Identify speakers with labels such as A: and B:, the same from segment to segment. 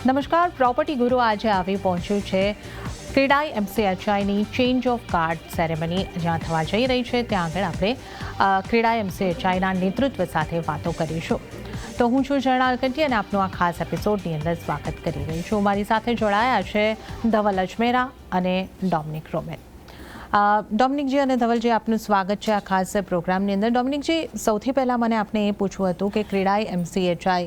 A: નમસ્કાર, પ્રોપર્ટી ગુરુ આજે આવી પહોંચ્યું છે ક્રેડાઈ એમસીએચઆઈની ચેન્જ ઓફ ગાર્ડ સેરેમની જ્યાં થવા જઈ રહી છે ત્યાં આગળ આપણે ક્રેડાઈ એમસીએચઆઈના નેતૃત્વ સાથે વાતો કરીશું. તો હું છું જર્નાલ કંટી અને આપનું આ ખાસ એપિસોડની અંદર સ્વાગત કરી રહી છું. મારી સાથે જોડાયા છે ધવલ અજમેરા અને ડોમિનિક રોમેન. ડોમિનિકજી અને ધવલજી, આપનું સ્વાગત છે આ ખાસ પ્રોગ્રામની અંદર. ડોમિનિકજી, સૌથી પહેલાં મને આપને એ પૂછવું હતું કે ક્રેડાઈ એમસીએચઆઈ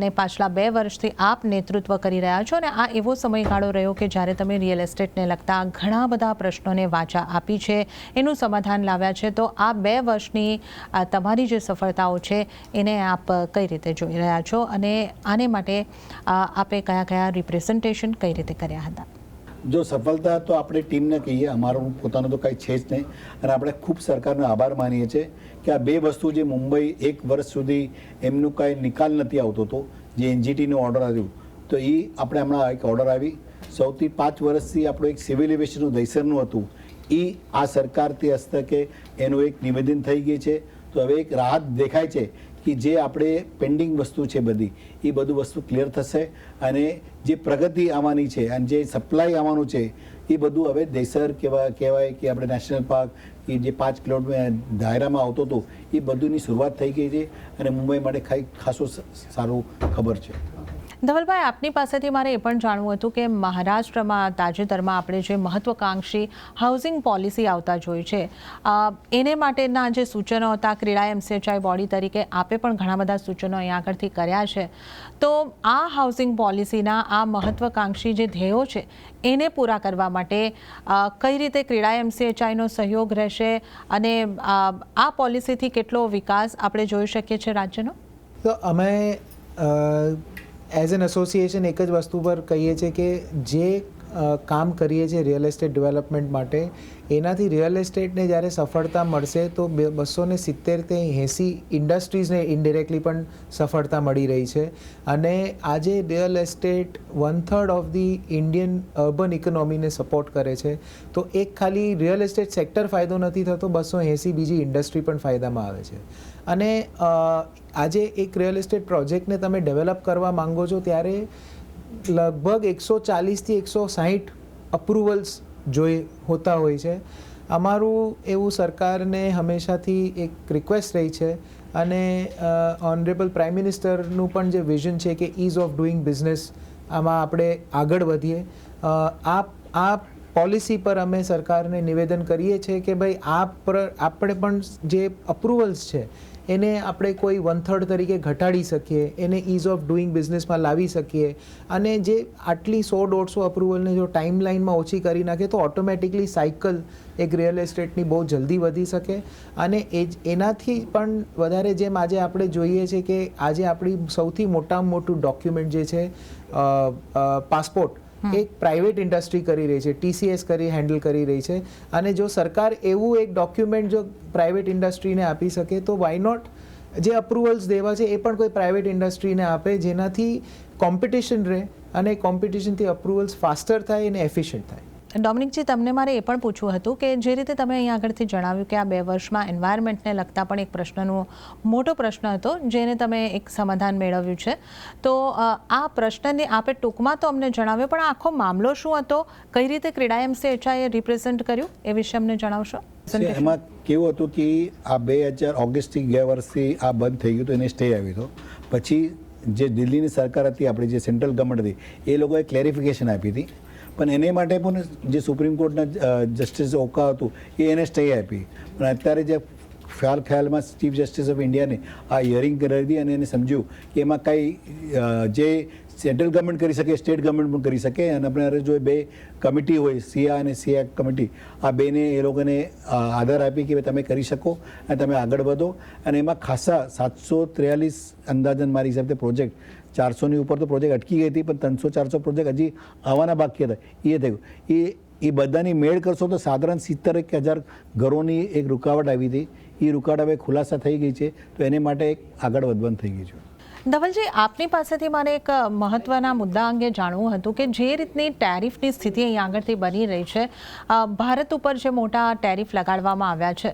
A: ને પાછલા 2 વર્ષથી આપ નેતૃત્વ કરી રહ્યા છો અને આ એવો સમયગાળો રહ્યો કે જ્યારે તમે રિયલ એસ્ટેટને લગતા ઘણા બધા પ્રશ્નોને વાચા આપી છે, એનું સમાધાન લાવ્યા છે. તો આ 2 વર્ષની તમારી જે સફળતાઓ છે એને આપ કઈ રીતે જોઈ રહ્યા છો અને આને માટે આપે કયા કયા રિપ્રેઝન્ટેશન કઈ રીતે કર્યા હતા?
B: જો સફળતા તો આપણે ટીમને કહીએ, અમારું પોતાનું તો કંઈ છે જ નહીં. અને આપણે ખૂબ સરકારનો આભાર માનીએ છીએ કે આ 2 વસ્તુ જે મુંબઈ 1 વર્ષ સુધી એમનું કાંઈ નિકાલ નથી આવતો હતો, જે એનજીટીનું ઓર્ડર આવ્યું, તો એ આપણે હમણાં એક ઓર્ડર આવી. સૌથી 5 વર્ષથી આપણું એક સિવિલ એવિએશનનું દહીસરનું હતું, એ આ સરકારથી હસ્તકે એનું એક નિવેદન થઈ ગઈ છે. તો હવે એક રાહત દેખાય છે કે જે આપણે પેન્ડિંગ વસ્તુ છે બધી, એ બધું વસ્તુ ક્લિયર થશે અને જે પ્રગતિ આવવાની છે અને જે સપ્લાય આવવાનું છે એ બધું હવે દહીસર કહેવાય કે આપણે નેશનલ પાર્ક કે જે 5 કિલોમીટર દાયરામાં આવતો હતો એ બધુંની શરૂઆત થઈ ગઈ છે અને મુંબઈ માટે ખાસું સારું ખબર છે.
A: ધવલભાઈ, આપની પાસેથી મારે એ પણ જાણવું હતું કે મહારાષ્ટ્રમાં તાજેતરમાં આપણે જે મહત્વાકાંક્ષી હાઉસિંગ પોલિસી આવતા જોઈ છે, એને માટેના જે સૂચનો હતા ક્રેડાઈ એમસીએચઆઈ બોડી તરીકે આપે પણ ઘણા બધા સૂચનો અહીંયા આગળથી કર્યા છે. તો આ હાઉસિંગ પોલિસીના આ મહત્વાકાંક્ષી જે ધ્યેયો છે એને પૂરા કરવા માટે કઈ રીતે ક્રેડાઈ એમસીએચઆઈનો સહયોગ રહેશે અને આ પોલિસીથી કેટલો વિકાસ આપણે જોઈ શકીએ છીએ રાજ્યનો?
C: તો અમે એઝ એન એસોસિએશન એક જ વસ્તુ પર કહીએ છીએ કે જે કામ કરીએ છીએ રિયલ એસ્ટેટ ડેવલપમેન્ટ માટે, એનાથી રિયલ એસ્ટેટને જ્યારે સફળતા મળશે તો 270 થી 80 ઇન્ડસ્ટ્રીઝને ઇનડિરેક્ટલી પણ સફળતા મળી રહી છે. અને આજે real estate 1/3 of the Indian urban ઇકોનોમીને સપોર્ટ કરે છે. તો એક ખાલી રિયલ એસ્ટેટ સેક્ટર ફાયદો નથી થતો, 280 બીજી ઇન્ડસ્ટ્રી પણ ફાયદામાં આવે છે. અને આજે એક રિયલ એસ્ટેટ પ્રોજેક્ટને તમે ડેવલપ કરવા માંગો છો ત્યારે લગભગ 140 થી 160 અપ્રુવલ્સ હોતા હોય છે. અમારું એવું સરકારને હંમેશાથી એક રિક્વેસ્ટ રહી છે અને ઓનરેબલ પ્રાઇમ મિનિસ્ટરનું પણ જે વિઝન છે કે ઇઝ ઓફ ડુઈંગ બિઝનેસ, આમાં આપણે આગળ વધીએ. આ પોલિસી પર અમે સરકારને નિવેદન કરીએ છીએ કે ભાઈ આપણે પણ જે અપ્રુવલ્સ છે એને આપણે કોઈ 1/3 તરીકે ઘટાડી શકીએ, એને ઇઝ ઓફ ડુઈંગ બિઝનેસમાં લાવી શકીએ અને જે આટલી 100-150 અપ્રુવલને જો ટાઈમલાઇનમાં ઓછી કરી નાખે તો ઓટોમેટિકલી સાયકલ એક રિયલ એસ્ટેટની બહુ જલ્દી વધી શકે. અને એનાથી પણ વધારે જેમ આજે આપણે જોઈએ છે કે આજે આપણી સૌથી મોટામાં મોટું ડોક્યુમેન્ટ જે છે પાસપોર્ટ, એક પ્રાઇવેટ ઇન્ડસ્ટ્રી કરી રહી છે, TCS હેન્ડલ કરી રહી છે. અને જો સરકાર એવું એક ડોક્યુમેન્ટ જો પ્રાઇવેટ ઇન્ડસ્ટ્રીને આપી શકે તો વાય નોટ જે અપ્રુવલ્સ દેવા છે એ પણ કોઈ પ્રાઇવેટ ઇન્ડસ્ટ્રીને આપે, જેનાથી કોમ્પિટિશન રહે અને કોમ્પિટિશનથી અપ્રુવલ્સ ફાસ્ટર થાય અને એફિશિયન્ટ થાય.
A: ડોમિનિકજી, તમને મારે એ પણ પૂછવું હતું કે જે રીતે તમે અહીં આગળથી જણાવ્યું કે આ 2 વર્ષમાં એન્વાયરમેન્ટને લગતા પણ એક પ્રશ્નનો મોટો પ્રશ્ન હતો જેને તમે એક સમાધાન મેળવ્યું છે. તો આ પ્રશ્નને આપે ટૂંકમાં તો અમને જણાવ્યો, પણ આખો મામલો શું હતો, કઈ રીતે ક્રેડાઈ એમસીએચઆઈએ રિપ્રેઝન્ટ કર્યું એ વિશે અમને જણાવશો?
B: એમાં કેવું હતું કે આ 2000 ઓગસ્ટથી ગયા વર્ષથી આ બંધ થઈ ગયું તો એને સ્ટે આવ્યો હતો. પછી જે દિલ્હીની સરકાર હતી, આપણી જે સેન્ટ્રલ ગવર્મેન્ટ હતી, એ લોકોએ ક્લેરિફિકેશન આપી હતી. પણ એને માટે પણ જે સુપ્રીમ કોર્ટના જસ્ટિસ ઓકા હતું એ એને સ્ટે આપી. પણ અત્યારે જે ખ્યાલમાં ચીફ જસ્ટિસ ઓફ ઇન્ડિયાને આ હિયરિંગ કરી હતી અને એને સમજ્યું કે એમાં કાંઈ જે સેન્ટ્રલ ગવર્મેન્ટ કરી શકે, સ્ટેટ ગવર્મેન્ટ પણ કરી શકે. અને આપણે જો 2 કમિટી હોય, સિયા અને સિયા કમિટી, આ બેને એ લોકોને આધાર આપી કે તમે કરી શકો અને તમે આગળ વધો. અને એમાં ખાસા 743 અંદાજન મારી હિસાબથી પ્રોજેક્ટ, 400ની ઉપર તો પ્રોજેક્ટ અટકી ગઈ હતી, પણ 300-400 પ્રોજેક્ટ હજી આવવાના બાકી હતા. એ થયું એ બધાની મેળ કરશો તો સાધારણ 70,000 ઘરોની એક રૂકાવટ આવી હતી. એ રૂકાવટ હવે ખુલાસા થઈ ગઈ છે, તો એને માટે એક આગળ વધવાનું થઈ ગયું છે.
A: ધવલજી, આપની પાસેથી મારે એક મહત્વના મુદ્દા અંગે જાણવું હતું કે જે રીતની ટેરિફની સ્થિતિ અહીં આગળથી બની રહી છે, ભારત ઉપર જે મોટા ટેરિફ લગાડવામાં આવ્યા છે,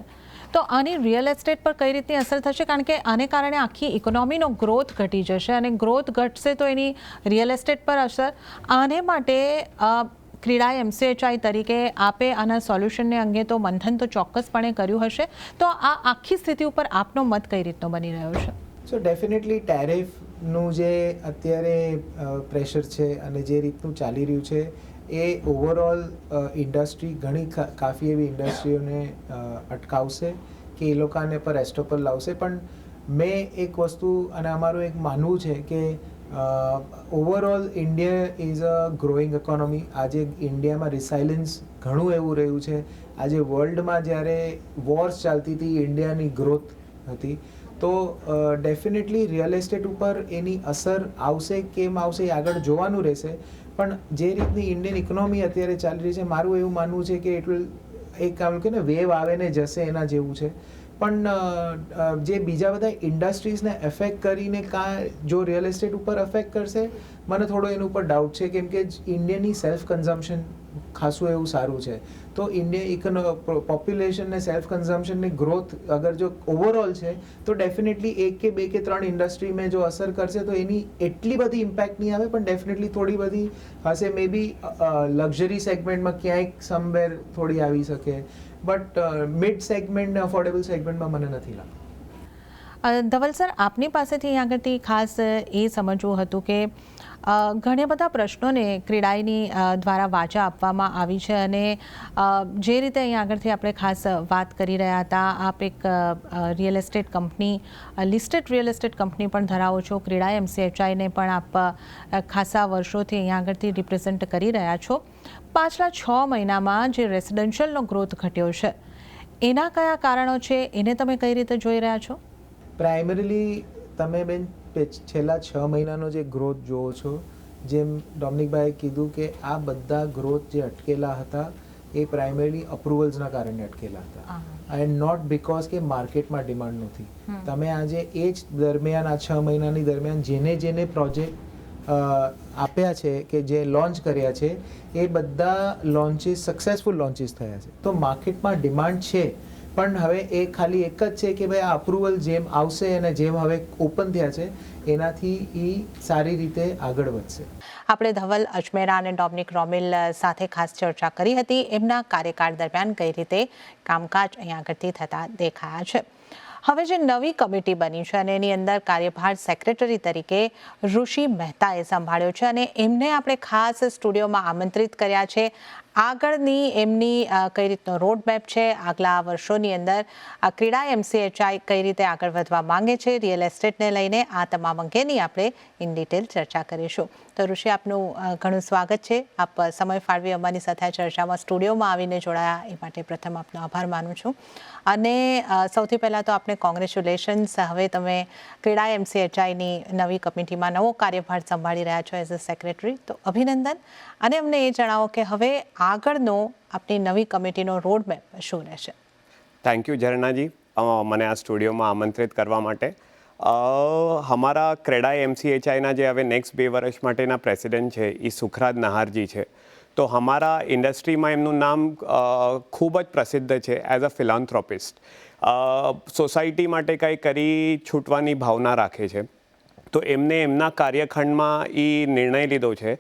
A: તો આની રિયલ એસ્ટેટ પર કઈ રીતની અસર થશે? કારણ કે આને કારણે આખી ઇકોનોમીનો ગ્રોથ ઘટી જશે અને ગ્રોથ ઘટશે તો એની રિયલ એસ્ટેટ પર અસર. આને માટે ક્રેડાઈ એમસીએચઆઈ તરીકે આપે આના સોલ્યુશનને અંગે તો મંથન તો ચોક્કસપણે કર્યું હશે. તો આ આખી સ્થિતિ ઉપર આપનો મત કઈ રીતનો બની રહ્યો છે?
C: સો ડેફિનેટલી ટેરિફનું જે અત્યારે પ્રેશર છે અને જે રીતનું ચાલી રહ્યું છે એ ઓવરઓલ ઇન્ડસ્ટ્રી કાફી એવી ઇન્ડસ્ટ્રીઓને અટકાવશે કે એ લોકોને પર એસ્ટોપર લાવશે. પણ મેં એક વસ્તુ અને અમારું એક માનવું છે કે overall India is a growing economy. આજે ઇન્ડિયામાં રિસાઇલન્સ ઘણું એવું રહ્યું છે. આજે વર્લ્ડમાં જ્યારે વોર્સ ચાલતી હતી ઇન્ડિયાની ગ્રોથ હતી. તો ડેફિનેટલી રિયલ એસ્ટેટ ઉપર એની અસર આવશે કેમ આવશે એ આગળ જોવાનું રહેશે. પણ જે રીતની ઇન્ડિયન ઇકોનોમી અત્યારે ચાલી રહી છે મારું એવું માનવું છે કે ઇટ વિલ એક આમ કે ને વેવ આવે ને જશે એના જેવું છે. પણ જે બીજા બધા ઇન્ડસ્ટ્રીઝને એફેક્ટ કરીને જો રિયલ એસ્ટેટ ઉપર એફેક્ટ કરશે મને થોડો એના ઉપર ડાઉટ છે. કેમ કે ઇન્ડિયાની સેલ્ફ કન્ઝમ્પશન ખાસું એવું સારું છે. તો ઇન્ડિયા પોપ્યુલેશનને સેલ્ફ કન્ઝમ્પશનની ગ્રોથ અગર જો ઓવરઓલ છે તો ડેફિનેટલી 1 કે 2 કે 3 ઇન્ડસ્ટ્રીમાં જો અસર કરશે તો એની એટલી બધી ઇમ્પેક્ટ નહીં આવે. પણ ડેફિનેટલી થોડી બધી હશે. મે બી લક્ઝરી સેગમેન્ટમાં ક્યાંક સમવેર થોડી આવી શકે. બટ મિડ સેગમેન્ટ ને અફોર્ડેબલ સેગમેન્ટમાં મને નથી લાગતું.
A: ધવલ સર, આપની પાસેથી અહીં આગળથી ખાસ એ સમજવું હતું કે ઘણા બધા પ્રશ્નોને ક્રેડાઈની દ્વારા વાચા આપવામાં આવી છે અને જે રીતે અહીં આગળથી આપણે ખાસ વાત કરી રહ્યા હતા, આપ એક real estate company, listed real estate company પણ ધરાવો છો. ક્રેડાઈ એમસીએચઆઈને પણ આપ ખાસા વર્ષોથી અહીં આગળથી રિપ્રેઝેન્ટ કરી રહ્યા છો. પાછલા 6 મહિનામાં જે રેસિડેન્શિયલનો ગ્રોથ ઘટ્યો છે એના કયા કારણો છે, એને તમે કઈ રીતે જોઈ રહ્યા છો?
C: પ્રાઇમરીલી તમે બેન છેલ્લા 6 મહિનાનો જે ગ્રોથ જોવો છો, જેમ ડોમિનિકભાઈએ કીધું કે આ બધા ગ્રોથ જે અટકેલા હતા એ પ્રાઇમરીલી અપ્રુવલ્સના કારણે અટકેલા હતા એન્ડ નોટ બીકોઝ કે માર્કેટમાં ડિમાન્ડ નથી. તમે આજે એ જ દરમિયાન આ 6 મહિનાની દરમિયાન જેને પ્રોજેક્ટ આપ્યા છે કે જે લોન્ચ કર્યા છે એ બધા લોન્ચીસ સક્સેસફુલ લોન્ચીસ થયા છે. તો માર્કેટમાં ડિમાન્ડ છે. પણ હવે એ ખાલી એક જ છે કે ભાઈ આ અપ્રુવલ જેમ આવશે અને જેમ હવે ઓપન થયા છે એનાથી એ સારી રીતે આગળ વધશે.
A: આપણે ધવલ અજમેરા અને ડોમિનિક રોમિલ સાથે ખાસ ચર્ચા કરી હતી એમના કાર્યકાળ દરમિયાન કઈ રીતે કામકાજ અહીં આગળથી થતા દેખાયા છે. હવે જે નવી કમિટી બની છે અને એની અંદર કાર્યભાર સેક્રેટરી તરીકે ઋષિ મહેતાએ સંભાળ્યો છે અને એમને આપણે ખાસ સ્ટુડિયોમાં આમંત્રિત કર્યા છે. આગળની એમની કઈ રીતનો રોડમેપ છે, આગલા વર્ષોની અંદર ક્રેડાઈ એમસીએચઆઈ કઈ રીતે આગળ વધવા માંગે છે રિયલ એસ્ટેટને લઈને, આ તમામ અંગેની આપણે ઇન ડિટેલ ચર્ચા કરીશું. તો ઋષિ, આપનું ઘણું સ્વાગત છે. આપ સમય ફાળવી અમારી સાથે ચર્ચામાં સ્ટુડિયોમાં આવીને જોડાયા એ માટે પ્રથમ આપનો આભાર માનું છું. અને સૌથી પહેલાં તો આપને કોંગ્રેચ્યુલેશન્સ. હવે તમે ક્રેડાઈ એમસીએચઆઈની નવી કમિટીમાં નવો કાર્યભાર સંભાળી રહ્યા છો એઝ અ સેક્રેટરી, તો અભિનંદન. અને અમને એ જણાવો કે હવે આગળનો આપની નવી કમિટીનો રોડમેપ શું રહેશે?
D: થેન્ક યુ ઝરણાજી, મને આ સ્ટુડિયોમાં આમંત્રિત કરવા માટે. હમારા ક્રેડાઈ એમસીએચઆઈના જે હવે નેક્સ્ટ 2 વર્ષ માટેના પ્રેસિડેન્ટ છે એ સુખરાજ નહારજી છે. તો હમારા ઇન્ડસ્ટ્રીમાં એમનું નામ ખૂબ જ પ્રસિદ્ધ છે એઝ અ ફિલાન્થ્રોપિસ્ટ. સોસાયટી માટે કંઈ કરી છૂટવાની ભાવના રાખે છે. તો એમને એમના કાર્યખંડમાં એ નિર્ણય લીધો છે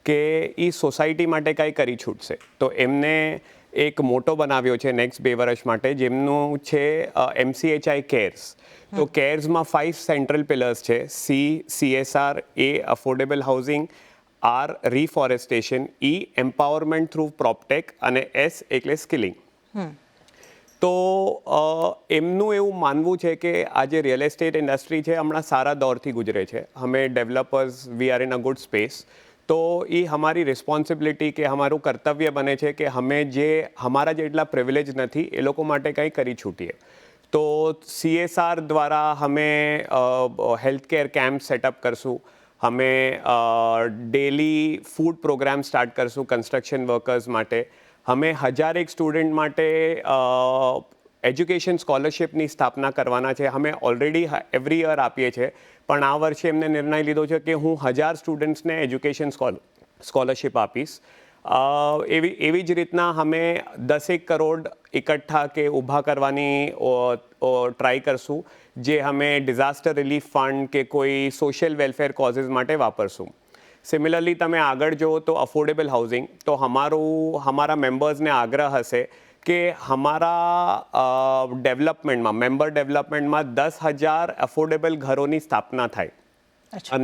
D: કે એ સોસાયટી માટે કંઈ કરી છૂટશે. તો એમને એક મોટો બનાવ્યો છે નેક્સ્ટ 2 વર્ષ માટે, જેમનું છે એમસીએચઆઈ કેર્સ. તો કેર્સમાં 5 સેન્ટ્રલ પિલર્સ છે: CSR, A affordable housing, R reforestation, E empowerment through proptech અને S એટલે સ્કિલિંગ. તો એમનું એવું માનવું છે કે આ જે રિયલ એસ્ટેટ ઇન્ડસ્ટ્રી છે હમણાં સારા દોરથી ગુજરે છે. અમે developers, we are in a good space. તો એ અમારી રિસ્પોન્સિબિલિટી કે અમારું કર્તવ્ય બને છે કે અમે જે અમારા જેટલા પ્રિવિલેજ નથી એ લોકો માટે કંઈ કરી છૂટીએ. તો CSR દ્વારા અમે હેલ્થકેર કેમ્પ સેટઅપ કરશું. અમે ડેલી ફૂડ પ્રોગ્રામ સ્ટાર્ટ કરશું કન્સ્ટ્રક્શન વર્કર્સ માટે. અમે 1001 સ્ટુડન્ટ માટે એજ્યુકેશન સ્કોલરશિપની સ્થાપના કરવાના છે. અમે ઓલરેડી એવરી યર આપીએ છીએ, પણ આ વર્ષે એમને નિર્ણય લીધો છે કે હું 1000 સ્ટુડન્ટ્સને એજ્યુકેશન સ્કોલરશિપ આપીશ. એવી જ રીતના અમે 10 કરોડ ઇકઠ્ઠા કે ઊભા કરવાની ટ્રાય કરશું, જે અમે ડિઝાસ્ટર રિલીફ ફંડ કે કોઈ સોશિયલ વેલફેર કોઝિસ માટે વાપરશું. સિમિલરલી તમે આગળ જુઓ તો અફોર્ડેબલ હાઉસિંગ, તો હમારા મેમ્બર્સને આગ્રહ હશે કે હમારા ડેવલપમેન્ટમાં મેમ્બર ડેવલપમેન્ટમાં 10,000 અફોર્ડેબલ ઘરોની સ્થાપના થાય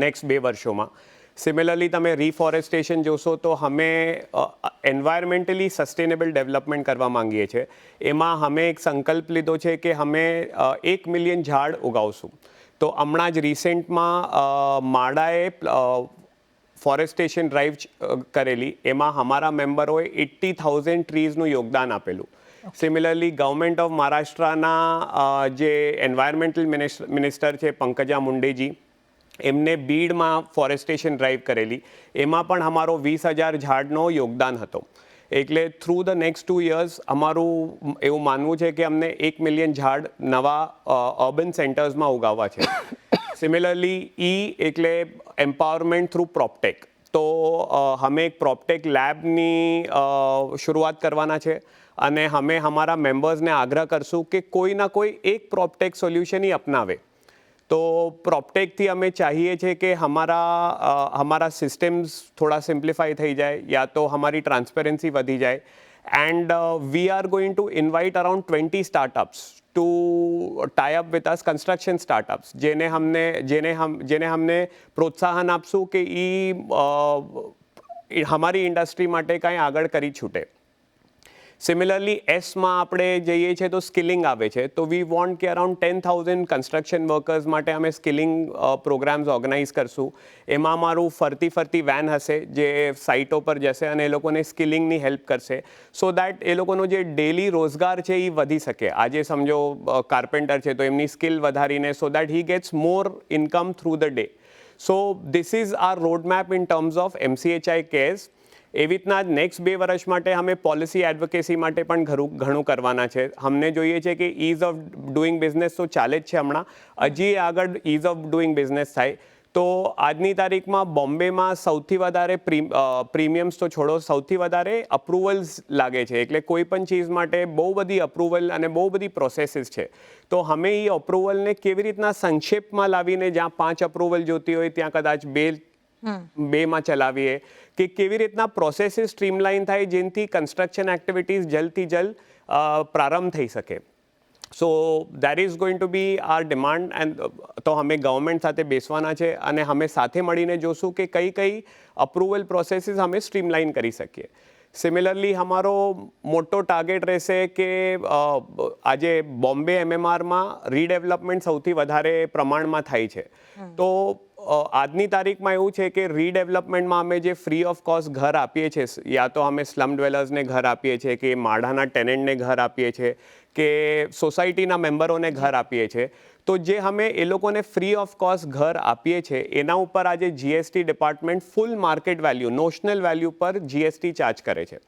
D: નેક્સ્ટ 2 વર્ષોમાં. સિમિલરલી તમે રિફોરેસ્ટેશન જોશો તો અમે એન્વાયરમેન્ટલી સસ્ટેનેબલ ડેવલપમેન્ટ કરવા માંગીએ છીએ. એમાં અમે એક સંકલ્પ લીધો છે કે અમે 1 મિલિયન ઝાડ ઉગાવશું. તો હમણાં જ રિસેન્ટમાં માડાએ ફોરેસ્ટેશન ડ્રાઈવ કરેલી, એમાં અમારા મેમ્બરોએ 80,000 ટ્રીઝનું યોગદાન આપેલું. સિમિલરલી ગવર્મેન્ટ ઓફ મહારાષ્ટ્રના જે એન્વાયરમેન્ટલ મિનિસ્ટર છે પંકજા મુંડેજી, એમને બીડમાં ફોરેસ્ટેશન ડ્રાઈવ કરેલી, એમાં પણ અમારો 20,000 ઝાડનો યોગદાન હતો. એટલે થ્રુ ધ નેક્સ્ટ 2 years અમારું એવું માનવું છે કે અમને 1 મિલિયન ઝાડ નવા અર્બન સેન્ટર્સમાં ઉગાવવા છે. સિમિલરલી એટલે એમ્પાવરમેન્ટ થ્રુ પ્રોપટેક. તો અમે એક પ્રોપટેક લેબની શરૂઆત કરવાના છે અને અમે અમારા મેમ્બર્સને આગ્રહ કરશું કે કોઈના કોઈ એક પ્રોપટેક સોલ્યુશન ही અપનાવે. તો પ્રોપટેકથી અમે ચાહીએ છીએ કે હમારા સિસ્ટમ્સ થોડા સિમ્પ્લિફાઈ થઈ જાય, યા તો હમારી ટ્રાન્સપેરન્સી વધી જાય. And we are going to invite around 20 startups to tie up with us, construction startups, જેને हमने પ્રોત્સાહન આપશું કે હમારી ઇન્ડસ્ટ્રી માટે કાંઈ આગળ કરી છૂટે. સિમિલરલી એસમાં આપણે જઈએ છીએ તો સ્કિલિંગ આવે છે. તો વી વોન્ટ કે અરાઉન્ડ 10,000 કન્સ્ટ્રક્શન વર્કર્સ માટે અમે સ્કિલિંગ પ્રોગ્રામ્સ ઓર્ગેનાઇઝ કરશું. એમાં અમારું ફરતી વેન હશે જે સાઇટો પર જશે અને એ લોકોને સ્કિલિંગની હેલ્પ કરશે, સો દેટ એ લોકોનો જે ડેલી રોજગાર છે એ વધી શકે. આજે સમજો કાર્પેન્ટર છે તો એમની સ્કિલ વધારીને, so that he gets more income through the day. So this is our road map in terms of MCHI cares. એવી રીતના જ નેક્સ્ટ 2 વર્ષ માટે અમે પોલિસી એડવોકેસી માટે પણ ઘણું કરવાના છે. અમને જોઈએ છે કે ઇઝ ઓફ ડુઈંગ બિઝનેસ તો ચાલે જ છે હમણાં, હજી આગળ ઇઝ ઓફ ડુઈંગ બિઝનેસ થાય. તો આજની તારીખમાં બોમ્બેમાં સૌથી વધારે પ્રીમિયમ્સ તો છોડો, સૌથી વધારે અપ્રુવલ્સ લાગે છે. એટલે કોઈ પણ ચીઝ માટે બહુ બધી અપ્રુવલ અને બહુ બધી પ્રોસેસીસ છે. તો અમે એ અપ્રુવલને કેવી રીતના સંક્ષેપમાં લાવીને, જ્યાં 5 અપ્રુવલ જોતી હોય ત્યાં કદાચ 2માં ચલાવીએ, કે કેવી રીતના પ્રોસેસીસ સ્ટ્રીમલાઇન થાય જેનાથી કન્સ્ટ્રક્શન એક્ટિવિટીઝ જલ્દથી જલ્દ પ્રારંભ થઈ શકે. So that is going to be our demand. And તો અમે ગવર્મેન્ટ સાથે બેસવાના છે અને અમે સાથે મળીને જોશું કે કઈ અપ્રુવલ પ્રોસેસીસ અમે સ્ટ્રીમલાઇન કરી શકીએ. સિમિલરલી અમારો મોટો ટાર્ગેટ રહેશે કે આજે બોમ્બે MMRમાં રીડેવલપમેન્ટ સૌથી વધારે પ્રમાણમાં થાય છે. તો આજની તારીખમાં એવું છે કે રીડેવલપમેન્ટમાં અમે જે ફ્રી ઓફ કોસ્ટ ઘર આપીએ છીએ, યા તો અમે સ્લમ ડ્વેલર્સને ઘર આપીએ છીએ, કે માળાના ટેનન્ટને ઘર આપીએ છીએ, કે સોસાયટીના મેમ્બરોને ઘર આપીએ છીએ, તો જે અમે એ લોકોને ફ્રી ઓફ કોસ્ટ ઘર આપીએ છીએ એના ઉપર આજે GST ડિપાર્ટમેન્ટ ફૂલ માર્કેટ વેલ્યુ, નોશનલ વેલ્યુ પર GST ચાર્જ કરે છે.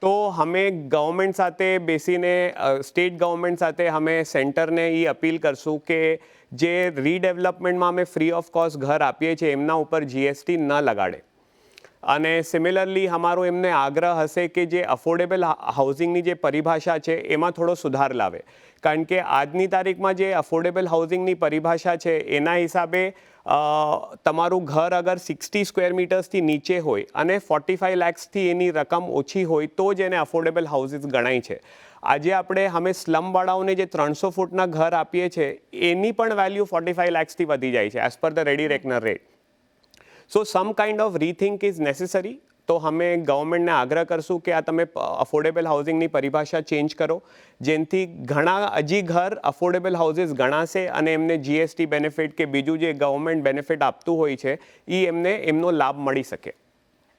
D: તો અમે ગવર્મેન્ટ સાથે બેસીને, સ્ટેટ ગવર્મેન્ટ સાથે અમે સેન્ટરને એ અપીલ કરશું કે જે રીડેવલપમેન્ટમાં અમે ફ્રી ઓફ કોસ્ટ ઘર આપીએ છીએ એમના ઉપર GST ન લગાડે. અને સિમિલરલી અમારો એમને આગ્રહ હશે કે જે અફોર્ડેબલ હાઉસિંગની જે પરિભાષા છે એમાં થોડો સુધાર લાવે. કારણ કે આજની તારીખમાં જે અફોર્ડેબલ હાઉસિંગની પરિભાષા છે એના હિસાબે તમારું ઘર અગર 60 સ્ક્વેર મીટર્સથી નીચે હોય અને 45 લાખથી એની રકમ ઓછી હોય તો જ એને અફોર્ડેબલ હાઉસીસ ગણાય છે. આજે અમે સ્લમવાળાઓને જે 300 ફૂટના ઘર આપીએ છીએ એની પણ વેલ્યુ 45 લાખથી વધી જાય છે as per the ready reckoner rate. So some kind of rethink is necessary. તો અમે ગવર્મેન્ટને આગ્રહ કરશું કે આ તમે અફોર્ડેબલ હાઉસિંગની પરિભાષા ચેન્જ કરો, જેનાથી ઘણા હજી ઘર અફોર્ડેબલ હાઉસીસ ગણાશે અને એમને GST બેનિફિટ કે બીજું જે ગવર્મેન્ટ બેનિફિટ આપતું હોય છે એ એમનો લાભ મળી શકે.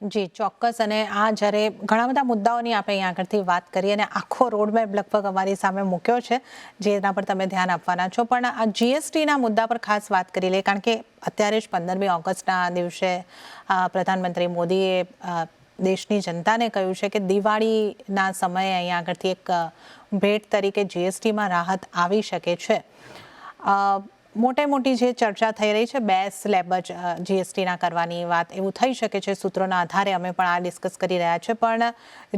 A: જી ચોક્કસ. અને આ જ્યારે ઘણા બધા મુદ્દાઓની આપણે અહીં આગળથી વાત કરી અને આખો રોડમેપ લગભગ અમારી સામે મૂક્યો છે જેના પર તમે ધ્યાન આપવાના છો, પણ આ GSTના મુદ્દા પર ખાસ વાત કરી લે, કારણ કે અત્યારે જ 15મી ઓગસ્ટના દિવસે પ્રધાનમંત્રી મોદીએ દેશની જનતાને કહ્યું છે કે દિવાળીના સમયે અહીં આગળથી એક ભેટ તરીકે GSTમાં રાહત આવી શકે છે. મોટે મોટી જે ચર્ચા થઈ રહી છે 2 સ્લેબ જ જીએસટીના કરવાની વાત એવું થઈ શકે છે. સૂત્રોના આધારે અમે પણ આ ડિસ્કસ કરી રહ્યા છે, પણ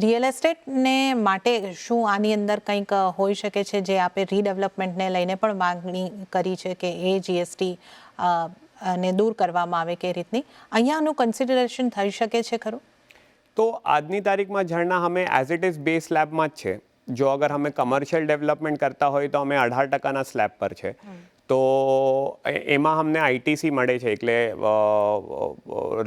A: રિયલ એસ્ટેટને માટે શું આની અંદર કંઈક હોઈ શકે છે જે આપે રીડેવલપમેન્ટને લઈને પણ માંગણી કરી છે કે એ જીએસટી ને દૂર કરવામાં આવે કે રીતની અહીંયાનું કન્સિડરેશન થઈ શકે છે ખરું?
D: તો આજની તારીખમાં ઝરણા અમે એઝ ઇટ ઇઝ 2 સ્લેબમાં જ છે. જો અગર અમે કમર્શિયલ ડેવલપમેન્ટ કરતા હોય તો અમે 18% સ્લેબ પર છે. તો એમાં અમને આઈટીસી મળે છે, એટલે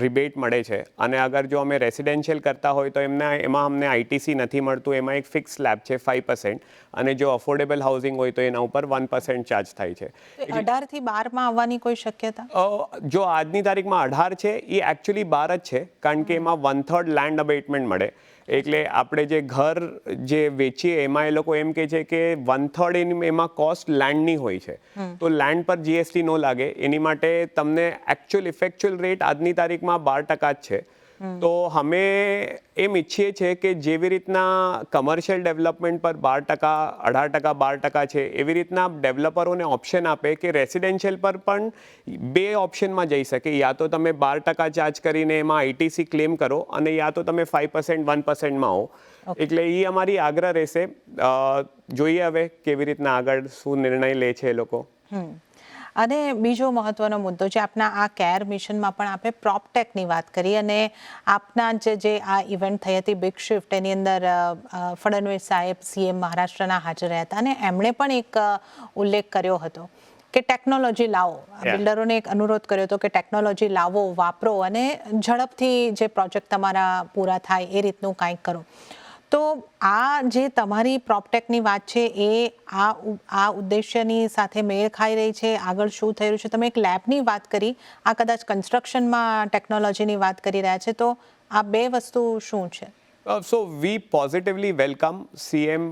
D: રિબેટ મળે છે. અને અગર જો અમે રેસિડેન્શિયલ કરતા હોય તો એમાં અમને આઈટીસી નથી મળતું. એમાં એક ફિક્સ સ્લેબ છે 5%, અને જો અફોર્ડેબલ હાઉસિંગ હોય તો એના ઉપર 1% ચાર્જ થાય છે.
A: 18 થી 12 માં આવવાની કોઈ શક્યતા?
D: જો આજની તારીખમાં 18 છે એ એકચ્યુઅલી 12 જ છે, કારણ કે એમાં 1/3 લેન્ડ અબેટમેન્ટ મળે. એટલે આપણે જે ઘર જે વેચીએ એમાં એ લોકો એમ કહે છે કે 1/3 એમાં કોસ્ટ લેન્ડની હોય છે, તો લેન્ડ પર જીએસટી ન લાગે. એની માટે તમને ઇફેક્ચ્યુઅલ રેટ આજની તારીખમાં 12% જ છે. તો અમે એમ ઈચ્છીએ છીએ કે જેવી રીતના કમર્શિયલ ડેવલપમેન્ટ પર 12%, 18%, 12% છે, એવી રીતના ડેવલપરોને ઓપ્શન આપે કે રેસિડેન્શિયલ પર પણ 2 ઓપ્શનમાં જઈ શકે. યા તો તમે 12% ચાર્જ કરીને એમાં આઈટીસી ક્લેમ કરો, અને યા તો તમે 5%, 1%માં આવો. એટલે એ અમારી આગ્રહ રહેશે. જોઈએ હવે કેવી રીતના આગળ શું નિર્ણય લે છે એ લોકો.
A: અને બીજો મહત્વનો મુદ્દો છે, આપના આ કેર મિશનમાં પણ આપણે પ્રોપટેકની વાત કરી, અને આપના જે આ ઇવેન્ટ થઈ હતી બિગ શિફ્ટ, એની અંદર ફડણવીસ સાહેબ સીએમ મહારાષ્ટ્રના હાજર રહ્યા હતા, અને એમણે પણ એક ઉલ્લેખ કર્યો હતો કે ટેકનોલોજી લાવો. બિલ્ડરોને એક અનુરોધ કર્યો હતો કે ટેકનોલોજી લાવો, વાપરો, અને ઝડપથી જે પ્રોજેક્ટ તમારા પૂરા થાય એ રીતનું કાંઈક કરો. તો આ જે તમારી પ્રોપટેકની વાત છે એ આ ઉદ્દેશ્યની સાથે મેળ ખાઈ રહી છે? આગળ શું થઈ રહ્યું છે? તમે એક લેબની વાત કરી, આ કદાચ કન્સ્ટ્રક્શનમાં ટેકનોલોજીની વાત કરી રહ્યા છે, તો આ 2 વસ્તુ શું છે?
D: સો વી પોઝિટિવલી વેલકમ સીએમ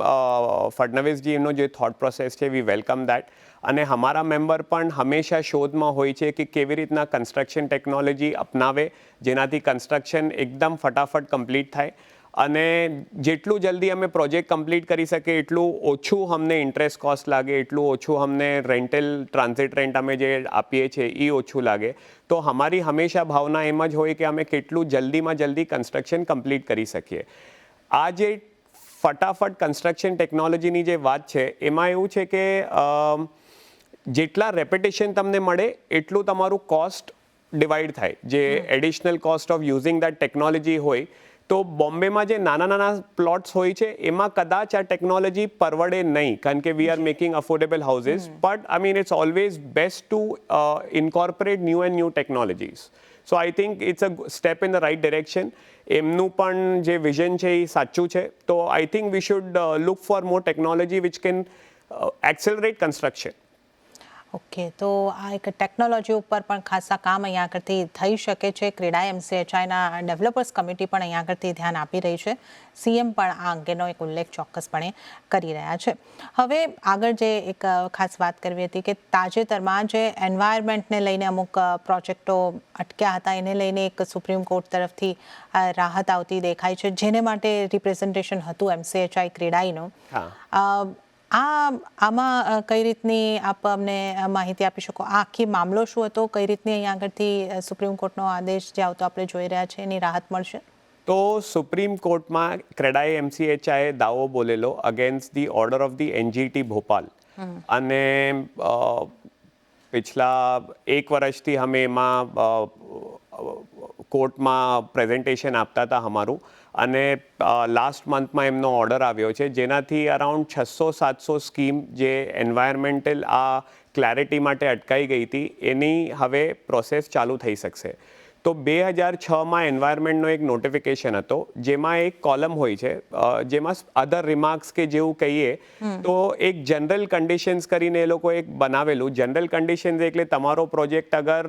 D: ફડણવીસજીનો જે થોટ પ્રોસેસ છે, વી વેલકમ દેટ. અને અમારા મેમ્બર પણ હંમેશા શોધમાં હોય છે કે કેવી રીતના કન્સ્ટ્રક્શન ટેકનોલોજી અપનાવે જેનાથી કન્સ્ટ્રક્શન એકદમ ફટાફટ કમ્પ્લીટ થાય. અને જેટલું જલ્દી અમે પ્રોજેક્ટ કમ્પ્લીટ કરી શકીએ એટલું ઓછું અમને ઇન્ટરેસ્ટ કોસ્ટ લાગે, એટલું ઓછું અમને રેન્ટલ ટ્રાન્ઝિટ રેન્ટ અમે જે આપીએ છીએ એ ઓછું લાગે. તો અમારી હંમેશા ભાવના એમ જ હોય કે અમે કેટલું જલ્દીમાં જલ્દી કન્સ્ટ્રક્શન કમ્પ્લીટ કરી શકીએ. આ જે ફટાફટ કન્સ્ટ્રક્શન ટેકનોલોજીની જે વાત છે એમાં એવું છે કે જેટલા રેપિટેશન તમને મળે એટલું તમારું કોસ્ટ ડિવાઈડ થાય. જે additional cost of using that technology હોય, તો બોમ્બેમાં જે નાના પ્લોટ્સ હોય છે એમાં કદાચ આ ટેકનોલોજી પરવડે નહીં, કારણ કે we are making affordable houses. But I mean it's always best to incorporate new technologies. So I think it's a step in the right direction. એમનું પણ જે વિઝન છે એ સાચું છે. તો I think we should look for more technology which can accelerate construction.
A: Okay, તો આ એક ટેકનોલોજી ઉપર પણ ખાસા કામ અહીંયા આગળથી થઈ શકે છે. ક્રેડાઈ એમસીએચઆઈના ડેવલપર્સ કમિટી પણ અહીંયા આગળથી ધ્યાન આપી રહી છે. સીએમ પણ આ અંગેનો એક ઉલ્લેખ ચોક્કસપણે કરી રહ્યા છે. હવે આગળ જે એક ખાસ વાત કરવી હતી કે તાજેતરમાં જે એન્વાયરમેન્ટને લઈને અમુક પ્રોજેક્ટો અટક્યા હતા, એને લઈને એક સુપ્રીમ કોર્ટ તરફથી રાહત આવતી દેખાય છે, જેને માટે રિપ્રેઝન્ટેશન હતું એમસીએચઆઈ ક્રેડાઈનું. આમાં કઈ રીતની આપ અમને માહિતી આપી શકો? આ આખી મામલો શું હતો? કઈ રીતની અહીંયા આગળથી સુપ્રીમ કોર્ટનો આદેશ જે આવતો આપણે જોઈ રહ્યા છે એની રાહત મળશે?
D: તો સુપ્રીમ કોર્ટમાં ક્રેડાઈ એમસીએચઆઈએ દાવો બોલેલો against the order of the NGT Bhopal. અને પિછલા 1 વર્ષથી અમે એમાં કોર્ટમાં પ્રેઝન્ટેશન આપતા હતા અમારું. અને લાસ્ટ મંથમાં એમનો ઓર્ડર આવ્યો છે, જેનાથી અરાઉન્ડ 600-700 સ્કીમ જે એન્વાયરમેન્ટલ આ ક્લેરિટી માટે અટકાઈ ગઈ હતી એની હવે પ્રોસેસ ચાલુ થઈ શકશે. તો 2006માં એન્વાયરમેન્ટનો એક નોટિફિકેશન હતો, જેમાં એક કોલમ હોય છે જેમાં અધર રિમાર્ક્સ કે જેવું કહીએ તો એક જનરલ કન્ડિશન્સ કરીને એ લોકો એક બનાવેલું. જનરલ કન્ડિશન્સ એટલે તમારો પ્રોજેક્ટ અગર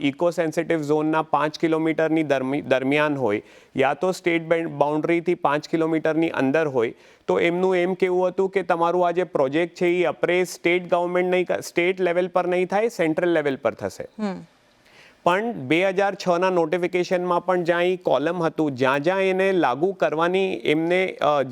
D: ઇકો સેન્સિટિવ ઝોનના 5 કિલોમીટરની દરમિયાન હોય, યા તો સ્ટેટ બાઉન્ડ્રીથી 5 કિલોમીટરની અંદર હોય, તો એમનું એમ કહેવું હતું કે તમારું આ જે પ્રોજેક્ટ છે એ અપ્રેઝ સ્ટેટ ગવર્મેન્ટ નહીં, સ્ટેટ લેવલ પર નહીં થાય, સેન્ટ્રલ લેવલ પર થશે. પણ 2006ના નોટિફિકેશનમાં પણ જ્યાં એ કોલમ હતું, જ્યાં જ્યાં એને લાગુ કરવાની એમને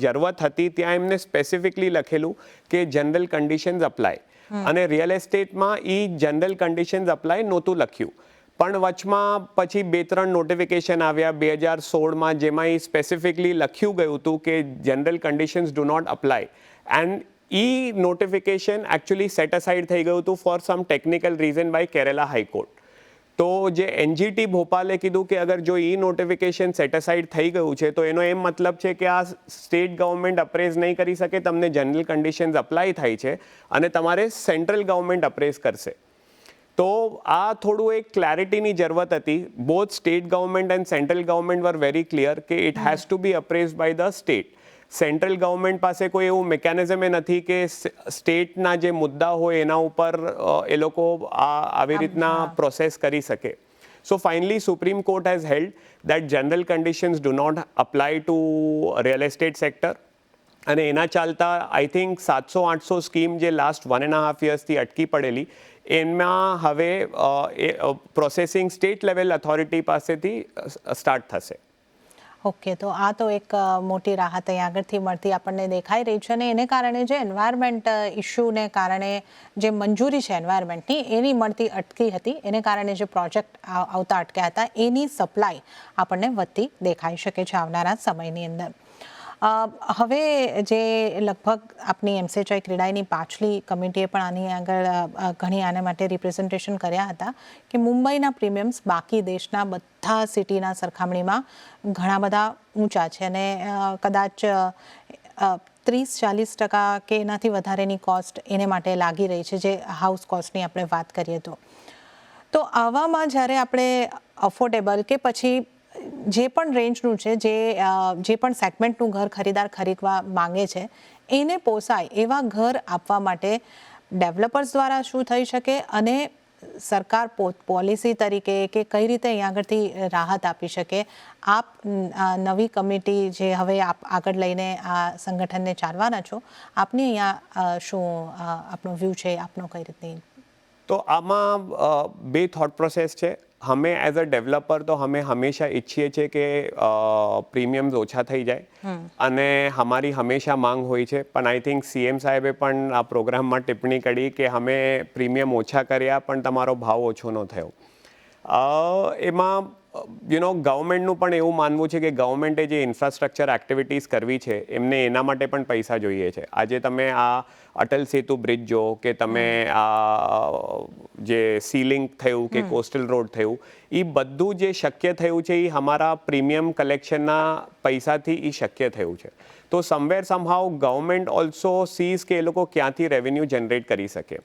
D: જરૂરત હતી, ત્યાં એમને સ્પેસિફિકલી લખેલું કે જનરલ કન્ડિશન્સ અપ્લાય. અને રિયલ એસ્ટેટમાં એ જનરલ કન્ડિશન્સ અપ્લાય નહોતું લખ્યું, પણ વચમાં પછી 2-3 નોટિફિકેશન આવ્યા 2016માં, જેમાં એ સ્પેસિફિકલી લખ્યું ગયું હતું કે general conditions do not apply, and notification actually set aside થઈ ગયું હતું for some technical reason by Kerala high court. તો જે એનજીટી ભોપાલે કીધું કે અગર જો નોટિફિકેશન સેટ અસાઇડ થઈ ગયું છે તો એનો એમ મતલબ છે કે આ સ્ટેટ ગવર્મેન્ટ અપ્રેઝ નહીં કરી શકે, તમને જનરલ કન્ડિશન્સ અપ્લાય થાય છે અને તમારે સેન્ટ્રલ ગવર્મેન્ટ અપ્રેઝ કરશે. તો આ થોડું એક ક્લેરિટીની જરૂરત હતી. Both state government and central government were very clear કે it has to be appraise by the state. Central government પાસે કોઈ એવું મિકેનિઝમ નથી કે સ્ટેટના જે મુદ્દા હોય એના ઉપર એ લોકો આવી રીતના પ્રોસેસ કરી શકે. So finally Supreme Court has held that general conditions do not apply to real estate sector. અને એના ચાલતા આઈ થિંક 700-800 સ્કીમ જે લાસ્ટ 1.5 યર્સથી અટકી પડેલી, એમાં હવે પ્રોસેસિંગ સ્ટેટ લેવલ ઓથોરિટી પાસેથી સ્ટાર્ટ થશે.
A: ઓકે, તો આ તો એક મોટી રાહત અહીં આગળથી મળતી આપણને દેખાઈ રહી છે. અને એને કારણે જે એન્વાયરમેન્ટ ઇસ્યુને કારણે જે મંજૂરી છે એન્વાયરમેન્ટની એની મળતી અટકી હતી, એને કારણે જે પ્રોજેક્ટ આવતા અટક્યા હતા એની સપ્લાય આપણને વધતી દેખાઈ શકે છે આવનારા સમયની અંદર. હવે જે લગભગ આપની એમસીએચઆઈ ક્રેડાઈની પાછલી કમિટીએ પણ આની આગળ ઘણી આના માટે રિપ્રેઝન્ટેશન કર્યા હતા કે મુંબઈના પ્રીમિયમ્સ બાકી દેશના બધા સિટીના સરખામણીમાં ઘણા બધા ઊંચા છે અને કદાચ 30-40% કે એનાથી વધારેની કોસ્ટ એને માટે લાગી રહી છે, જે હાઉસ કોસ્ટની આપણે વાત કરીએ તો આવામાં જ્યારે આપણે અફોર્ડેબલ કે પછી જે પણ રેન્જનું છે, જે પણ સેગમેન્ટનું ઘર ખરીદાર ખરીદવા માંગે છે એને પોસાય એવા ઘર આપવા માટે ડેવલપર્સ દ્વારા શું થઈ શકે અને સરકાર પોલિસી તરીકે કે કઈ રીતે અહીં આગળથી રાહત આપી શકે. આપ નવી કમિટી જે હવે આપ આગળ લઈને આ સંગઠનને ચાલવાના છો, આપની અહીંયા શું આપનો વ્યૂ છે, આપનો કઈ રીતની?
D: તો આમાં 2 થોટ પ્રોસેસ છે. અમે એઝ અ ડેવલપર તો અમે હંમેશા ઈચ્છીએ છીએ કે પ્રીમિયમ્સ ઓછા થઈ જાય અને અમારી હંમેશા માંગ હોય છે. પણ આઈ થિંક સીએમ સાહેબે પણ આ પ્રોગ્રામમાં ટિપ્પણી કરી કે અમે પ્રીમિયમ ઓછા કર્યા પણ તમારો ભાવ ઓછો ન થયો. એમાં ગવર્મેન્ટનું પણ એવું માનવું છે કે ગવર્મેન્ટે જે ઇન્ફ્રાસ્ટ્રક્ચર એક્ટિવિટીઝ કરવી છે એમને એના માટે પણ પૈસા જોઈએ છે. આજે તમે આ અટલ સેતુ બ્રિજ જો કે તમે આ જે સી લિંક થયું કે કોસ્ટલ રોડ થયું, એ બધું જે શક્ય થયું છે એ અમારા પ્રીમિયમ કલેક્શનના પૈસાથી એ શક્ય થયું છે. તો somewhere somehow government also sees કે એ લોકો ક્યાંથી રેવન્યુ જનરેટ કરી શકે.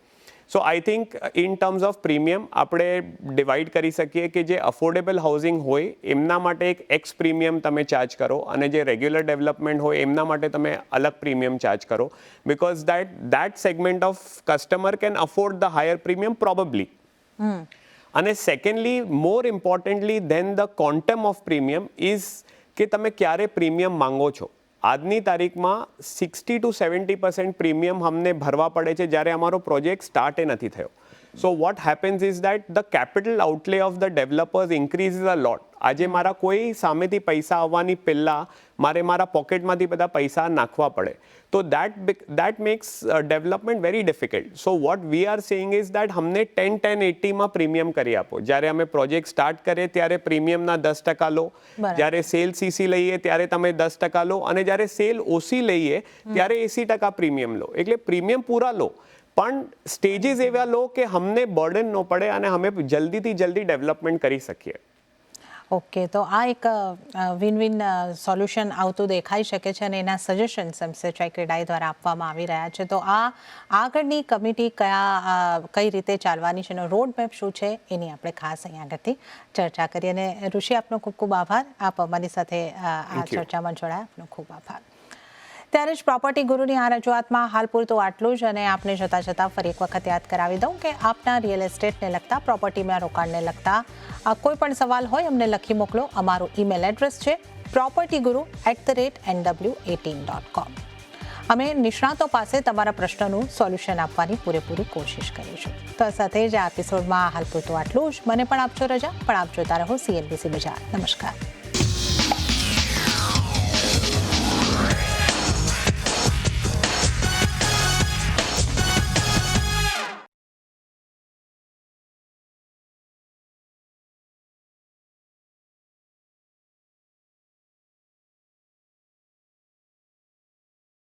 D: So I think in terms of premium આપણે ડિવાઈડ કરી શકીએ કે જે અફોર્ડેબલ હાઉસિંગ હોય એમના માટે એક એક્સ પ્રીમિયમ તમે ચાર્જ કરો અને જે રેગ્યુલર ડેવલપમેન્ટ હોય એમના માટે તમે અલગ પ્રીમિયમ ચાર્જ કરો, because that segment of customer can afford the higher premium probably. અને secondly, more importantly than the quantum of premium is કે તમે ક્યારે પ્રીમિયમ માંગો છો. આજની તારીખમાં 60-70% પ્રીમિયમ અમને ભરવા પડે છે જ્યારે અમારો પ્રોજેક્ટ સ્ટાર્ટ નથી થયો. So what happens is that the capital outlay of the developers increases a lot. આજે મારા કોઈ સામેથી પૈસા આવવાની પહેલાં મારે મારા પોકેટમાંથી બધા પૈસા નાખવા પડે. તો that max development very difficult. So what we are saying is that અમને 10-10-80માં પ્રીમિયમ કરી આપો. જ્યારે અમે પ્રોજેક્ટ સ્ટાર્ટ કરીએ ત્યારે પ્રીમિયમના 10% લો, જ્યારે સેલ સીસી લઈએ ત્યારે તમે 10% લો અને જ્યારે સેલ ઓસી લઈએ ત્યારે 80% પ્રીમિયમ લો. એટલે પ્રીમિયમ પૂરા લો પણ સ્ટેજીસ એવા લો કે અમને બર્ડન ન પડે અને અમે જલ્દીથી જલ્દી ડેવલપમેન્ટ કરી શકીએ.
A: ઓકે, તો આ એક વિન વિન સોલ્યુશન આવતું દેખાઈ શકે છે અને એના સજેશન્સ એમસીએચઆઈ ક્રેડાઈ દ્વારા આપવામાં આવી રહ્યા છે. તો આ આગળની કમિટી કઈ રીતે ચાલવાની છે, એનો રોડ મેપ શું છે, એની આપણે ખાસ અહીં આગળથી ચર્ચા કરી. અને ઋષિ, આપનો ખૂબ ખૂબ આભાર, આપ અમારી સાથે આ ચર્ચામાં જોડાયા. આપનો ખૂબ આભાર. ત્યારે જ પ્રોપર્ટી ગુરુની આ રજૂઆતમાં હાલ પૂરતું આટલું જ. અને આપને જતાં ફરી એક વખત યાદ કરાવી દઉં કે આપના રિયલ એસ્ટેટને લગતા, પ્રોપર્ટીમાં રોકાણને લગતા કોઈ પણ સવાલ હોય અમને લખી મોકલો. અમારું ઈમેલ એડ્રેસ છે propertyguru@nw18.com. અમે નિષ્ણાતો પાસે તમારા પ્રશ્નોનું સોલ્યુશન આપવાની પૂરેપૂરી કોશિશ કરીશું. તો સાથે જ આ એપિસોડમાં હાલ પૂરતું આટલું જ. મને પણ આપજો રજા, પણ આપ જોતા રહો CNBC બજાર. નમસ્કાર.